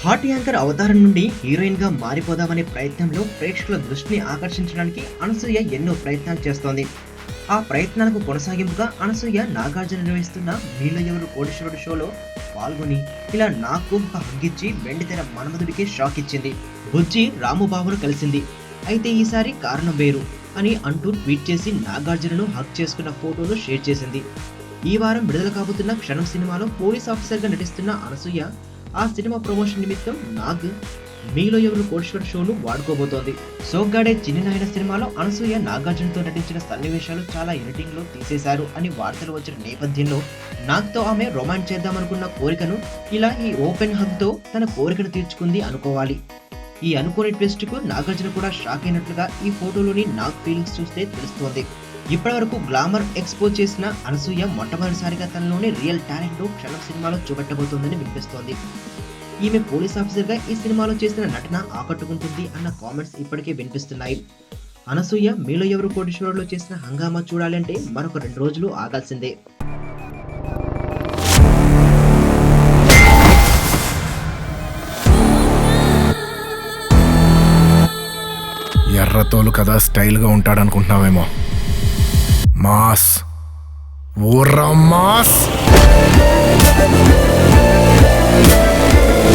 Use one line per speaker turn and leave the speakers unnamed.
Hot anchor అవతారం నుండి heroine గా మారిపోదామనే ప్రయత్నంలో ప్రేక్షకుల దృష్టిని ఆకర్షించడానికి అనసూయ ఎన్నో ప్రయత్నాలు చేస్తోంది. ఆ ప్రయత్నాలకు కొనసాగింపుగా అనసూయ నాగార్జున నిర్వహిస్తున్న మీలో ఎవరు కోటీశ్వరుడు షోలో పాల్గొని ఇలా నాకు ఒక హగ్గిచ్చి వెండితెర మన్మధుడికి షాక్ ఇచ్చింది. బుజ్జి రాముబాబును కలిసింది. అయితే ఈసారి కారణం వేరు అని అంటూ ట్వీట్ చేసి నాగార్జునను హగ్ చేసుకున్న ఫోటోను షేర్ చేసింది. ఈ వారం విడుదల కాబోతున్న క్షణం సినిమాలో పోలీస్ ఆఫీసర్ గా నటిస్తున్న అనసూయ ఆ సినిమా ప్రమోషన్ నిమిత్తం నాగ్ మీలో ఎవరు కోటీశ్వరుడు షోను వాడుకోబోతోంది. సోగ్గాడే చిన్ని నాయన సినిమాలో అనసూయ నాగార్జునతో నటించిన సన్నివేశాలు చాలా ఎడిటింగ్ లో తీసేశారు అని వార్తలు వచ్చిన నేపథ్యంలో నాగ్తో ఆమె రొమాన్స్ చేద్దామనుకున్న కోరికను ఇలా ఈ ఓపెన్ హగ్ తో తన కోరికను తీర్చుకుంది అనుకోవాలి. ఈ అనుకోని ట్విస్ట్ కు నాగార్జున కూడా షాక్ అయినట్లుగా ఈ ఫోటోలోని నాగ్ ఫీలింగ్స్ చూస్తే తెలుస్తోంది. ఇప్పటివరకు గ్లామర్ ఎక్స్పోజ్ చేసిన అనసూయ మొట్టమొదటిసారిగా తనలోని రియల్ టాలెంట్ క్షణం సినిమాలో చూపెట్టబోతోందని వినిపిస్తోంది. ఈమె పోలీస్ ఆఫీసర్ గా ఈ సినిమాలో చేసిన నటన ఆకట్టుకుంటుంది అన్న కామెంట్స్ ఇప్పటికే వినిపిస్తున్నాయి. అనసూయ మీలో ఎవరు కోటీశ్వరుడులో చేసిన హంగామా చూడాలంటే మరొక 2 రోజులు ఆగాల్సిందే.
ఎర్రతోలు కదా స్టైల్గా ఉంటాడనుకుంటున్నావేమో. Mass ఓర్రా mass.